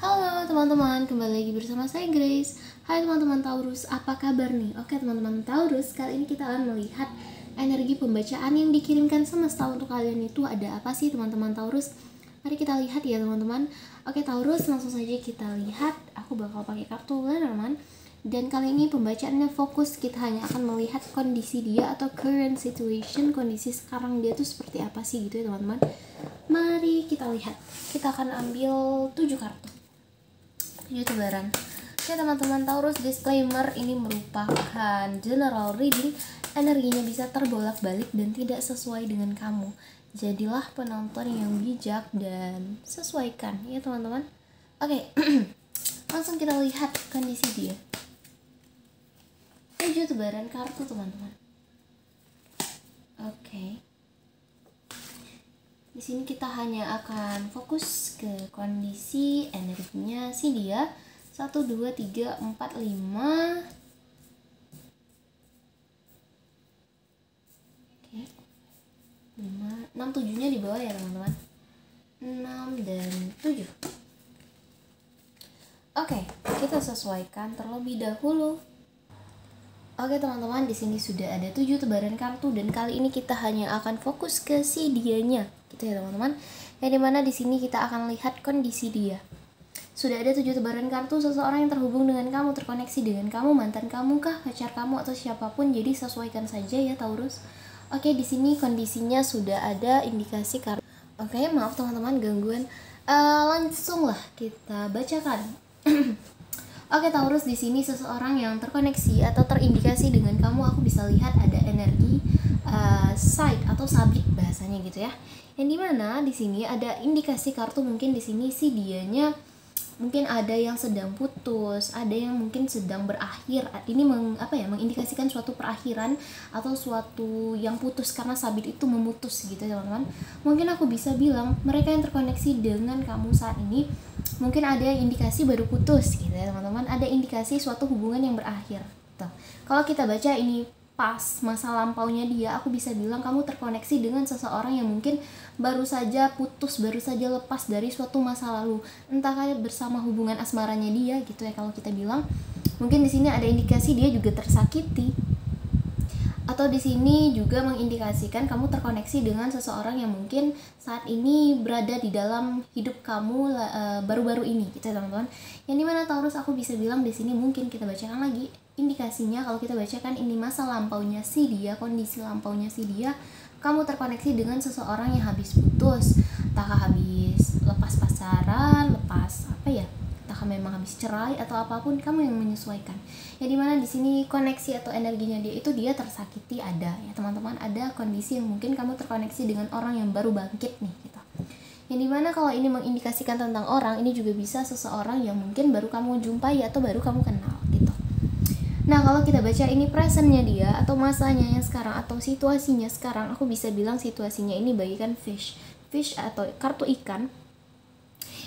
Halo teman-teman, kembali lagi bersama saya Grace. Hai teman-teman Taurus, apa kabar nih? Oke teman-teman Taurus, kali ini kita akan melihat energi pembacaan yang dikirimkan semesta untuk kalian itu ada apa sih teman-teman Taurus? Mari kita lihat ya teman-teman. Oke Taurus, langsung saja kita lihat. Aku bakal pakai kartu Lenormand. Dan kali ini pembacaannya fokus, kita hanya akan melihat kondisi dia atau current situation, kondisi sekarang dia tuh seperti apa sih gitu ya teman-teman. Mari kita lihat. Kita akan ambil 7 kartu. Tebaran. Oke teman-teman Taurus, disclaimer ini merupakan general reading, energinya bisa terbolak-balik dan tidak sesuai dengan kamu. Jadilah penonton yang bijak dan sesuaikan ya teman-teman. Oke. Langsung kita lihat kondisi dia. 7 tebaran kartu teman-teman. Oke. Di sini kita hanya akan fokus ke kondisi energinya si dia. 1, 2, 3, 4, 5. Oke. 5, 6, 7-nya di bawah ya teman-teman. 6 dan 7. Oke, kita sesuaikan terlebih dahulu. Oke teman-teman, di sini sudah ada 7 tebaran kartu dan kali ini kita hanya akan fokus ke si dianya, gitu ya teman-teman. Yang dimana di sini kita akan lihat kondisi dia. Sudah ada 7 tebaran kartu, seseorang yang terhubung dengan kamu, terkoneksi dengan kamu, mantan kamu kah, pacar kamu atau siapapun. Jadi sesuaikan saja ya Taurus. Oke, di sini kondisinya sudah ada indikasi kartu. Oke, maaf teman-teman gangguan. Langsung lah kita bacakan. Oke Taurus, di sini seseorang yang terkoneksi atau terindikasi dengan kamu, aku bisa lihat ada energi side atau sabit bahasanya gitu ya. Yang dimana di sini ada indikasi kartu, mungkin di sini si dianya mungkin ada yang sedang putus, ada yang mungkin sedang berakhir. Ini mengindikasikan suatu perakhiran atau suatu yang putus karena sabit itu memutus gitu ya teman-teman. Mungkin aku bisa bilang mereka yang terkoneksi dengan kamu saat ini mungkin ada indikasi baru putus gitu ya teman-teman. Ada indikasi suatu hubungan yang berakhir gitu. Kalau kita baca ini pas masa lampaunya dia, aku bisa bilang kamu terkoneksi dengan seseorang yang mungkin baru saja putus, baru saja lepas dari suatu masa lalu, entah kayak bersama hubungan asmaranya dia gitu ya. Kalau kita bilang mungkin di sini ada indikasi dia juga tersakiti, atau di sini juga mengindikasikan kamu terkoneksi dengan seseorang yang mungkin saat ini berada di dalam hidup kamu baru-baru ini gitu ya teman-teman. Yang dimana Taurus, aku bisa bilang di sini mungkin kita bacakan lagi indikasinya. Kalau kita bacakan ini masa lampaunya si dia, kondisi lampaunya si dia, kamu terkoneksi dengan seseorang yang habis putus, entah habis lepas pacaran, entah memang habis cerai atau apapun, kamu yang menyesuaikan. Ya dimana di sini koneksi atau energinya dia itu dia tersakiti ada ya teman-teman. Ada kondisi yang mungkin kamu terkoneksi dengan orang yang baru bangkit nih gitu. Yang dimana kalau ini mengindikasikan tentang orang, ini juga bisa seseorang yang mungkin baru kamu jumpai atau baru kamu kenal gitu. Nah kalau kita baca ini presentnya dia atau masanya yang sekarang atau situasinya sekarang, aku bisa bilang situasinya ini bagikan fish atau kartu ikan.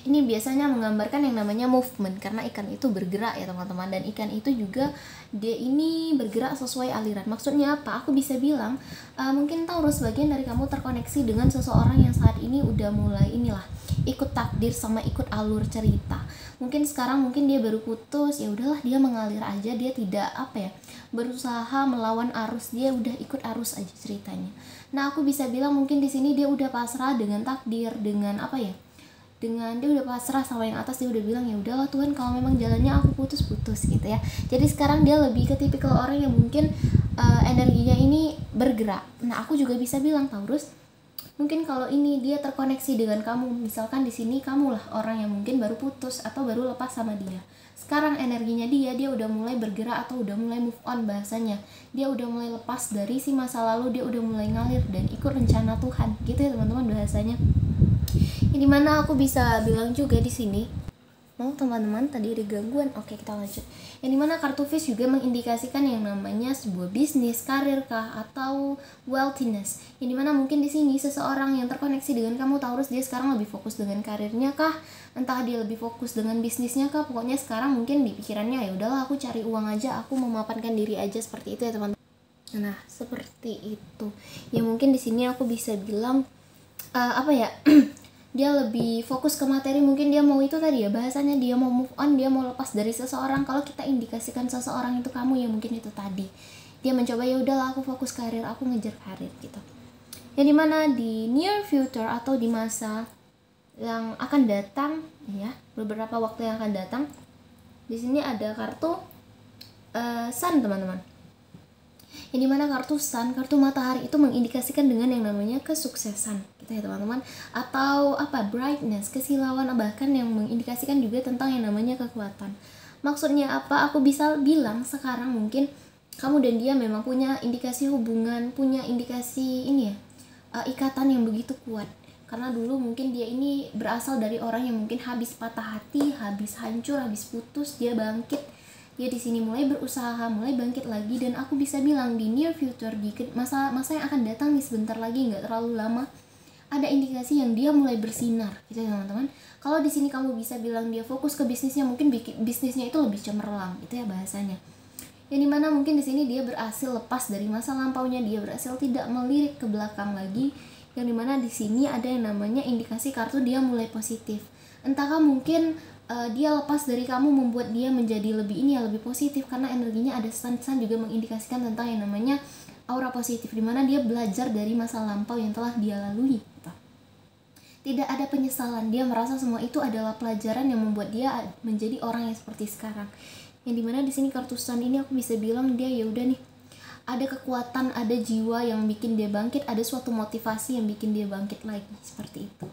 Ini biasanya menggambarkan yang namanya movement, karena ikan itu bergerak ya teman-teman, dan ikan itu juga dia ini bergerak sesuai aliran. Maksudnya apa? Aku bisa bilang mungkin Taurus, bagian dari kamu terkoneksi dengan seseorang yang saat ini udah mulai ikut takdir sama ikut alur cerita. Mungkin sekarang mungkin dia baru putus, ya udahlah dia mengalir aja, dia tidak berusaha melawan arus, dia udah ikut arus aja ceritanya. Nah aku bisa bilang mungkin di sini dia udah pasrah dengan takdir, dengan dia udah pasrah sama yang atas. Dia udah bilang ya udahlah Tuhan, kalau memang jalannya aku putus gitu ya. Jadi sekarang dia lebih ke tipikal orang yang mungkin energinya ini bergerak. Nah aku juga bisa bilang Taurus, mungkin kalau ini dia terkoneksi dengan kamu, misalkan di sini kamulah orang yang mungkin baru putus atau baru lepas sama dia. Sekarang energinya dia udah mulai bergerak atau udah mulai move on bahasanya. Dia udah mulai lepas dari si masa lalu, dia udah mulai ngalir dan ikut rencana Tuhan gitu ya teman-teman bahasanya. Ini mana aku bisa bilang juga di sini, mau teman-teman tadi ada gangguan. Oke kita lanjut. Yang dimana kartu fish juga mengindikasikan yang namanya sebuah bisnis, karir kah, atau wealthiness. Yang dimana mungkin di sini seseorang yang terkoneksi dengan kamu Taurus, dia sekarang lebih fokus dengan karirnya kah, entah dia lebih fokus dengan bisnisnya kah. Pokoknya sekarang mungkin di pikirannya ya udahlah aku cari uang aja, aku memapankan diri aja, seperti itu ya teman-teman. Nah seperti itu. Ya mungkin di sini aku bisa bilang dia lebih fokus ke materi, mungkin dia mau itu tadi ya bahasanya, dia mau move on, dia mau lepas dari seseorang. Kalau kita indikasikan seseorang itu kamu, ya mungkin itu tadi dia mencoba, ya udahlah aku fokus karir, aku ngejar karir gitu. Yang dimana di near future atau di masa yang akan datang ya, beberapa waktu yang akan datang, di sini ada kartu sun teman-teman. Yang dimana kartu sun, kartu matahari itu mengindikasikan dengan yang namanya kesuksesan gitu ya teman-teman, atau apa, brightness, kesilauan, bahkan yang mengindikasikan juga tentang yang namanya kekuatan. Maksudnya apa? Aku bisa bilang sekarang mungkin kamu dan dia memang punya indikasi hubungan, punya indikasi ini ya, ikatan yang begitu kuat. Karena dulu mungkin dia ini berasal dari orang yang mungkin habis patah hati, habis hancur, habis putus, dia bangkit. Dia di sini mulai berusaha, mulai bangkit lagi, dan aku bisa bilang di near future, di masa yang akan datang nih sebentar lagi, nggak terlalu lama, ada indikasi yang dia mulai bersinar gitu ya teman-teman. Kalau di sini kamu bisa bilang dia fokus ke bisnisnya, mungkin bisnisnya itu lebih cemerlang itu ya bahasanya. Yang dimana mungkin di sini dia berhasil lepas dari masa lampaunya, dia berhasil tidak melirik ke belakang lagi. Yang dimana di sini ada yang namanya indikasi kartu dia mulai positif. Entahkah mungkin dia lepas dari kamu membuat dia menjadi lebih ini ya, lebih positif, karena energinya ada sun juga mengindikasikan tentang yang namanya aura positif, dimana dia belajar dari masa lampau yang telah dia lalui gitu. Tidak ada penyesalan, dia merasa semua itu adalah pelajaran yang membuat dia menjadi orang yang seperti sekarang. Yang dimana di sini kartu sun ini aku bisa bilang dia ya udah nih, ada kekuatan, ada jiwa yang bikin dia bangkit, ada suatu motivasi yang bikin dia bangkit lagi seperti itu.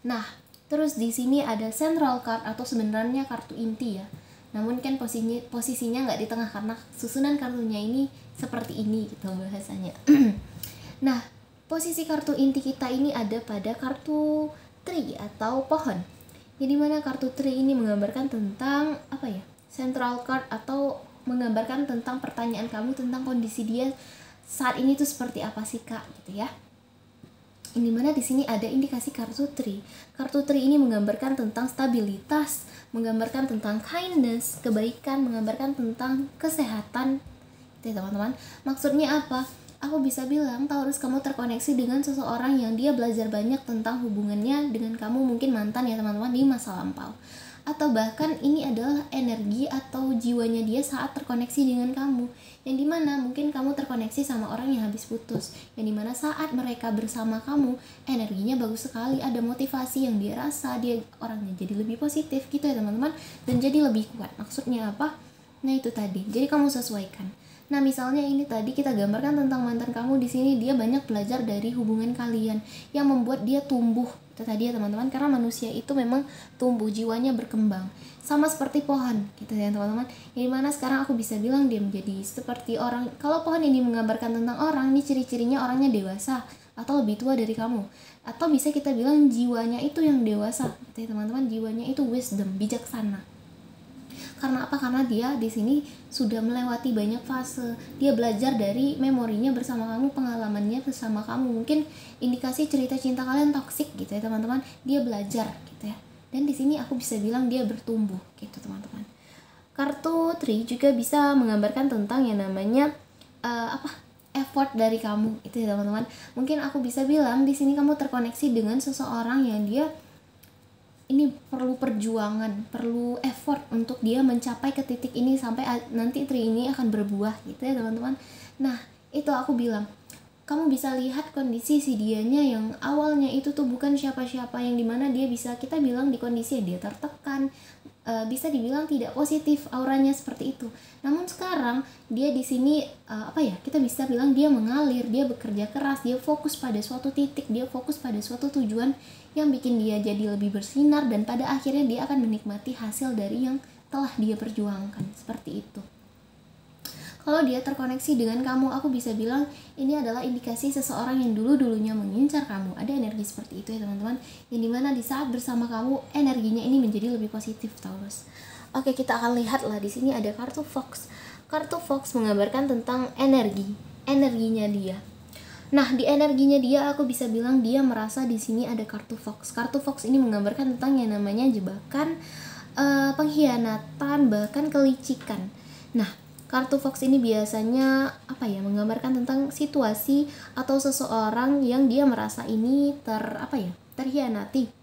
Nah, terus di sini ada central card atau sebenarnya kartu inti ya. Namun kan posisinya nggak di tengah karena susunan kartunya ini seperti ini gitu bahasanya. Nah, posisi kartu inti kita ini ada pada kartu tree atau pohon. Jadi mana kartu tree ini menggambarkan tentang apa ya? Central card atau menggambarkan tentang pertanyaan kamu tentang kondisi dia saat ini tuh seperti apa sih kak gitu ya. Ini mana di sini ada indikasi kartu tree. Kartu tree ini menggambarkan tentang stabilitas, menggambarkan tentang kindness, kebaikan, menggambarkan tentang kesehatan. Gitu ya teman-teman. Maksudnya apa? Aku bisa bilang Taurus, kamu terkoneksi dengan seseorang yang dia belajar banyak tentang hubungannya dengan kamu, mungkin mantan ya teman-teman, di masa lampau. Atau bahkan ini adalah energi atau jiwanya dia saat terkoneksi dengan kamu, yang dimana mungkin kamu terkoneksi sama orang yang habis putus, yang dimana saat mereka bersama kamu energinya bagus sekali, ada motivasi yang dia rasa, dia orangnya jadi lebih positif gitu ya teman-teman, dan jadi lebih kuat. Maksudnya apa? Nah itu tadi, jadi kamu sesuaikan. Nah misalnya ini tadi kita gambarkan tentang mantan kamu, di sini dia banyak belajar dari hubungan kalian yang membuat dia tumbuh. Itu tadi ya teman-teman, karena manusia itu memang tumbuh, jiwanya berkembang sama seperti pohon gitu ya teman-teman. Yang dimana sekarang aku bisa bilang dia menjadi seperti orang. Kalau pohon ini menggambarkan tentang orang, ini ciri-cirinya orangnya dewasa atau lebih tua dari kamu, atau bisa kita bilang jiwanya itu yang dewasa gitu ya teman-teman, jiwanya itu wisdom, bijaksana. Karena apa? Karena dia di sini sudah melewati banyak fase. Dia belajar dari memorinya bersama kamu, pengalamannya bersama kamu. Mungkin indikasi cerita cinta kalian toksik gitu ya teman-teman. Dia belajar gitu ya. Dan di sini aku bisa bilang dia bertumbuh gitu teman-teman. Kartu Tree juga bisa menggambarkan tentang yang namanya effort dari kamu itu ya teman-teman. Mungkin aku bisa bilang di sini kamu terkoneksi dengan seseorang yang dia ini perlu perjuangan, perlu effort untuk dia mencapai ke titik ini sampai nanti tree ini akan berbuah gitu ya teman-teman. Nah itu aku bilang, kamu bisa lihat kondisi si dianya yang awalnya itu tuh bukan siapa-siapa, yang dimana dia bisa kita bilang di kondisi dia tertekan, bisa dibilang tidak positif auranya seperti itu. Namun sekarang dia di sini kita bisa bilang dia mengalir, dia bekerja keras, dia fokus pada suatu titik, dia fokus pada suatu tujuan yang bikin dia jadi lebih bersinar, dan pada akhirnya dia akan menikmati hasil dari yang telah dia perjuangkan seperti itu. Kalau dia terkoneksi dengan kamu, aku bisa bilang ini adalah indikasi seseorang yang dulu-dulunya mengincar kamu. Ada energi seperti itu ya teman-teman, yang dimana di saat bersama kamu energinya ini menjadi lebih positif Taurus. Oke, kita akan lihat lah di sini ada kartu Fox. Kartu Fox menggambarkan tentang energinya dia. Nah, di energinya dia aku bisa bilang dia merasa di sini ada kartu Fox. Kartu Fox ini menggambarkan tentang yang namanya jebakan, pengkhianatan, bahkan kelicikan. Nah, kartu Fox ini biasanya menggambarkan tentang situasi atau seseorang yang dia merasa ini terhianati.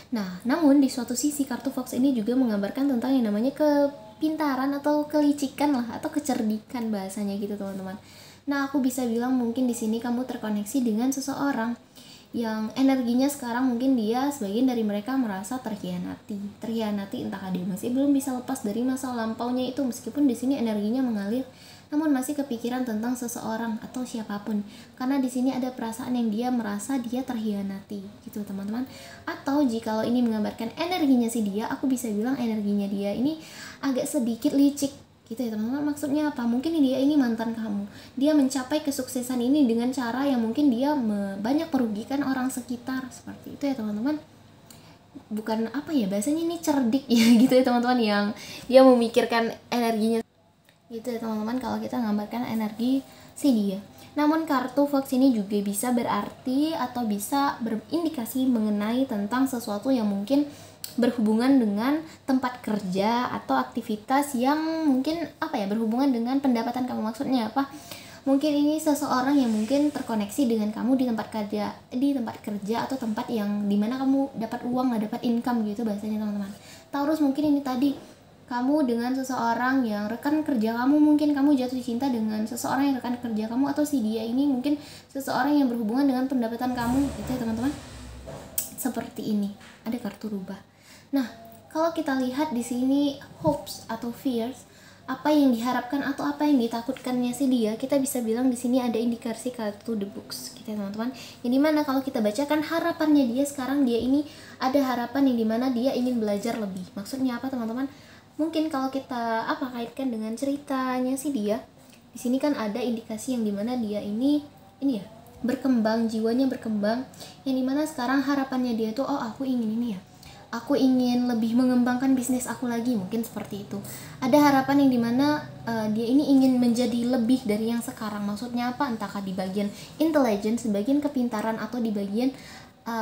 Nah, namun di suatu sisi kartu Fox ini juga menggambarkan tentang yang namanya kepintaran atau kelicikan lah, atau kecerdikan bahasanya gitu teman-teman. Nah, aku bisa bilang mungkin di sini kamu terkoneksi dengan seseorang yang energinya sekarang mungkin dia sebagian dari mereka merasa terhianati entah dia masih belum bisa lepas dari masa lampaunya itu, meskipun di sini energinya mengalir namun masih kepikiran tentang seseorang atau siapapun, karena di sini ada perasaan yang dia merasa dia terhianati gitu teman-teman. Atau jikalau ini menggambarkan energinya si dia, aku bisa bilang energinya dia ini agak sedikit licik gitu ya teman-teman. Maksudnya apa? Mungkin dia ini mantan kamu, dia mencapai kesuksesan ini dengan cara yang mungkin dia banyak merugikan orang sekitar, seperti itu ya teman-teman. Bukan apa ya bahasanya, ini cerdik ya gitu ya teman-teman, yang dia memikirkan energinya gitu ya teman-teman kalau kita gambarkan energi si dia. Namun kartu Fox ini juga bisa berarti atau bisa berindikasi mengenai tentang sesuatu yang mungkin berhubungan dengan tempat kerja atau aktivitas yang mungkin apa ya, berhubungan dengan pendapatan kamu. Maksudnya apa? Mungkin ini seseorang yang mungkin terkoneksi dengan kamu di tempat kerja atau tempat yang dimana kamu dapat uang, dapat income gitu bahasanya teman-teman. Taurus, mungkin ini tadi kamu dengan seseorang yang rekan kerja kamu, mungkin kamu jatuh cinta dengan seseorang yang rekan kerja kamu, atau si dia ini mungkin seseorang yang berhubungan dengan pendapatan kamu gitu ya teman-teman. Seperti ini, ada kartu rubah. Nah, kalau kita lihat di sini hopes atau fears, apa yang diharapkan atau apa yang ditakutkannya si dia, kita bisa bilang di sini ada indikasi kartu the books gitu ya teman-teman. Yang dimana kalau kita bacakan harapannya dia sekarang, dia ini ada harapan yang dimana dia ingin belajar lebih. Maksudnya apa teman-teman? Mungkin kalau kita kaitkan dengan ceritanya si dia, di sini kan ada indikasi yang dimana dia ini ya berkembang, jiwanya berkembang, yang dimana sekarang harapannya dia tuh aku ingin ini ya, aku ingin lebih mengembangkan bisnis aku lagi, mungkin seperti itu. Ada harapan yang dimana dia ini ingin menjadi lebih dari yang sekarang. Maksudnya apa? Entahkah di bagian intelligence, di bagian kepintaran, atau di bagian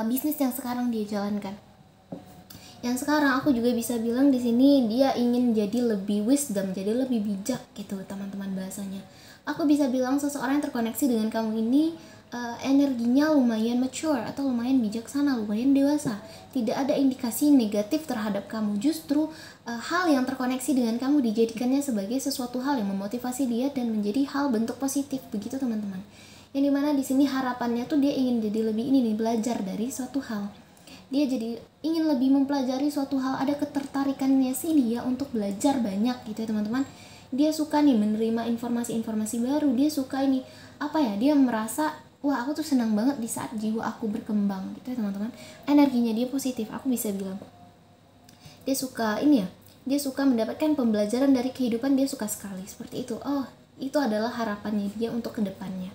bisnis yang sekarang dia jalankan. Yang sekarang aku juga bisa bilang di sini dia ingin jadi lebih wisdom, jadi lebih bijak gitu teman-teman bahasanya. Aku bisa bilang seseorang yang terkoneksi dengan kamu ini energinya lumayan mature atau lumayan bijaksana, lumayan dewasa. Tidak ada indikasi negatif terhadap kamu. Justru hal yang terkoneksi dengan kamu dijadikannya sebagai sesuatu hal yang memotivasi dia dan menjadi hal bentuk positif begitu teman-teman. Yang dimana di sini harapannya tuh dia ingin jadi lebih belajar dari suatu hal. Dia jadi ingin lebih mempelajari suatu hal, ada ketertarikannya sih dia untuk belajar banyak gitu ya teman-teman. Dia suka nih menerima informasi-informasi baru, dia suka ini dia merasa wah aku tuh senang banget di saat jiwa aku berkembang gitu ya teman-teman. Energinya dia positif, aku bisa bilang dia suka dia suka mendapatkan pembelajaran dari kehidupan, dia suka sekali seperti itu. Itu adalah harapannya dia untuk kedepannya.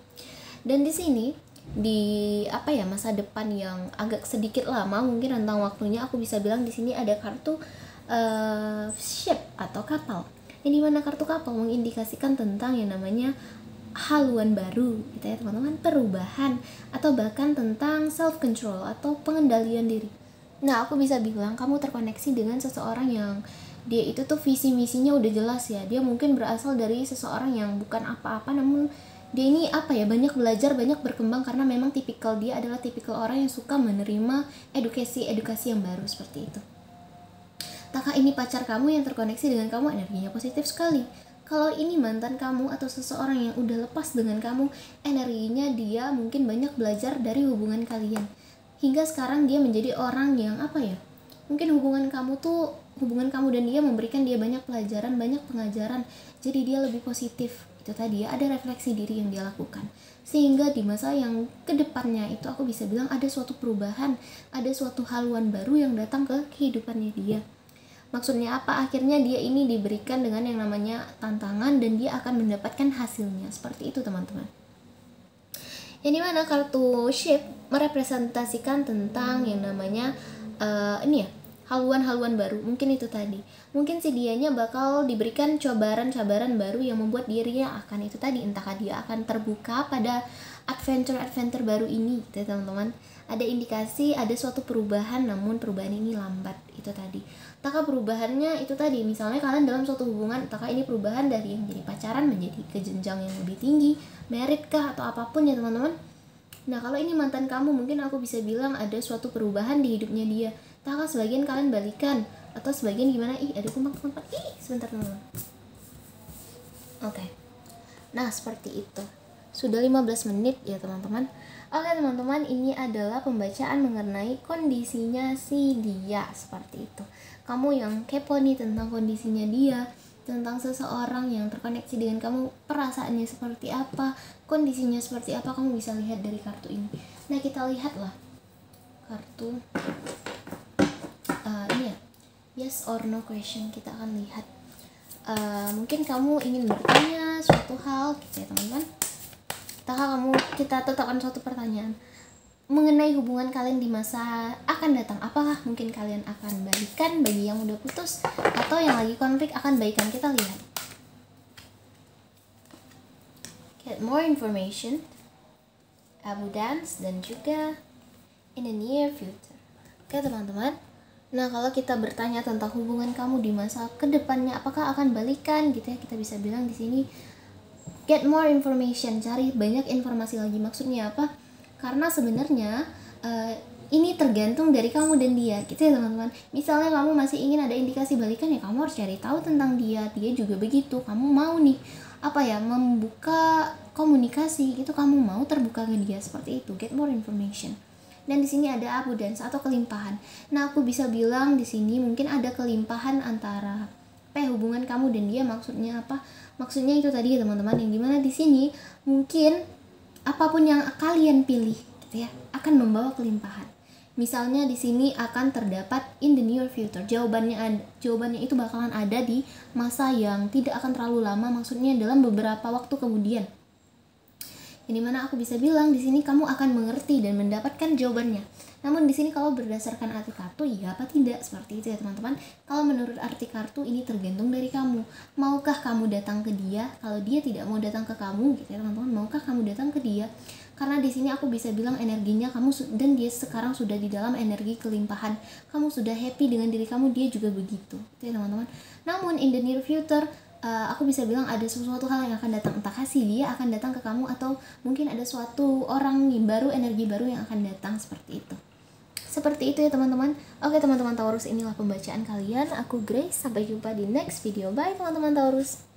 Dan di sini di masa depan yang agak sedikit lama mungkin rentang waktunya, aku bisa bilang di sini ada kartu ship atau kapal, yang dimana kartu kapal mengindikasikan tentang yang namanya haluan baru gitu ya teman-teman, perubahan, atau bahkan tentang self control atau pengendalian diri. Nah, aku bisa bilang kamu terkoneksi dengan seseorang yang dia itu tuh visi misinya udah jelas ya. Dia mungkin berasal dari seseorang yang bukan apa-apa, namun dia ini banyak belajar, banyak berkembang, karena memang tipikal dia adalah tipikal orang yang suka menerima edukasi yang baru seperti itu. Entahkah ini pacar kamu yang terkoneksi dengan kamu, energinya positif sekali. Kalau ini mantan kamu atau seseorang yang udah lepas dengan kamu, energinya dia mungkin banyak belajar dari hubungan kalian. Hingga sekarang dia menjadi orang yang mungkin hubungan kamu dan dia memberikan dia banyak pelajaran, banyak pengajaran. Jadi dia lebih positif. Itu tadi ya, ada refleksi diri yang dia lakukan, sehingga di masa yang kedepannya itu aku bisa bilang ada suatu perubahan, ada suatu haluan baru yang datang ke kehidupannya dia. Maksudnya apa? Akhirnya dia ini diberikan dengan yang namanya tantangan dan dia akan mendapatkan hasilnya, seperti itu teman-teman. Yang dimana kartu ship merepresentasikan tentang yang namanya haluan-haluan baru. Mungkin itu tadi, mungkin si dianya bakal diberikan cobaran-cobaran baru yang membuat dirinya akan itu tadi, entahkah dia akan terbuka pada adventure baru ini gitu ya teman-teman. Ada indikasi ada suatu perubahan, namun perubahan ini lambat itu tadi. Entahkah perubahannya itu tadi, misalnya kalian dalam suatu hubungan, entahkah ini perubahan dari yang jadi pacaran menjadi ke jenjang yang lebih tinggi, merit kah atau apapun ya teman-teman. Nah, kalau ini mantan kamu, mungkin aku bisa bilang ada suatu perubahan di hidupnya dia. Entahkah sebagian kalian balikan, atau sebagian gimana? Ih, ada kumpang-kumpang. Ih, sebentar teman-teman. Oke. Nah, seperti itu. Sudah 15 menit ya teman-teman. Oke teman-teman, ini adalah pembacaan mengenai kondisinya si dia, seperti itu. Kamu yang kepo nih tentang kondisinya dia, tentang seseorang yang terkoneksi dengan kamu, perasaannya seperti apa, kondisinya seperti apa, kamu bisa lihat dari kartu ini. Nah, kita lihatlah kartu ini ya, yes or no question. Kita akan lihat. Mungkin kamu ingin bertanya suatu hal gitu ya teman-teman. Kita tetapkan suatu pertanyaan mengenai hubungan kalian di masa akan datang. Apakah mungkin kalian akan balikan bagi yang udah putus, atau yang lagi konflik akan baikan? Kita lihat. Get more information, abundance, dan juga in the near future. Oke teman-teman. Nah, kalau kita bertanya tentang hubungan kamu di masa kedepannya, apakah akan balikan gitu ya, kita bisa bilang di sini get more information, cari banyak informasi lagi. Maksudnya apa? Karena sebenarnya ini tergantung dari kamu dan dia gitu ya teman-teman. Misalnya kamu masih ingin ada indikasi balikan, ya kamu harus cari tahu tentang dia juga begitu. Kamu mau nih membuka komunikasi gitu, kamu mau terbuka ke dia, seperti itu. Get more information. Dan di sini ada abundance atau kelimpahan. Nah, aku bisa bilang di sini mungkin ada kelimpahan antara hubungan kamu dan dia. Maksudnya apa? Maksudnya itu tadi ya teman-teman, yang dimana di sini mungkin apapun yang kalian pilih gitu ya akan membawa kelimpahan. Misalnya di sini akan terdapat in the near future. Jawabannya itu bakalan ada di masa yang tidak akan terlalu lama, maksudnya dalam beberapa waktu kemudian. Yang dimana aku bisa bilang di sini kamu akan mengerti dan mendapatkan jawabannya. Namun di sini kalau berdasarkan arti kartu, iya apa tidak, seperti itu ya teman-teman. Kalau menurut arti kartu ini tergantung dari kamu. Maukah kamu datang ke dia? Kalau dia tidak mau datang ke kamu gitu ya teman-teman, maukah kamu datang ke dia? Karena di sini aku bisa bilang energinya kamu dan dia sekarang sudah di dalam energi kelimpahan. Kamu sudah happy dengan diri kamu, dia juga begitu. Itu ya teman-teman. Namun in the near future, aku bisa bilang ada sesuatu hal yang akan datang. Entah kasih dia akan datang ke kamu, atau mungkin ada suatu orang baru, energi baru yang akan datang, seperti itu. Seperti itu ya teman-teman. Oke teman-teman Taurus, inilah pembacaan kalian. Aku Grace, sampai jumpa di next video. Bye teman-teman Taurus.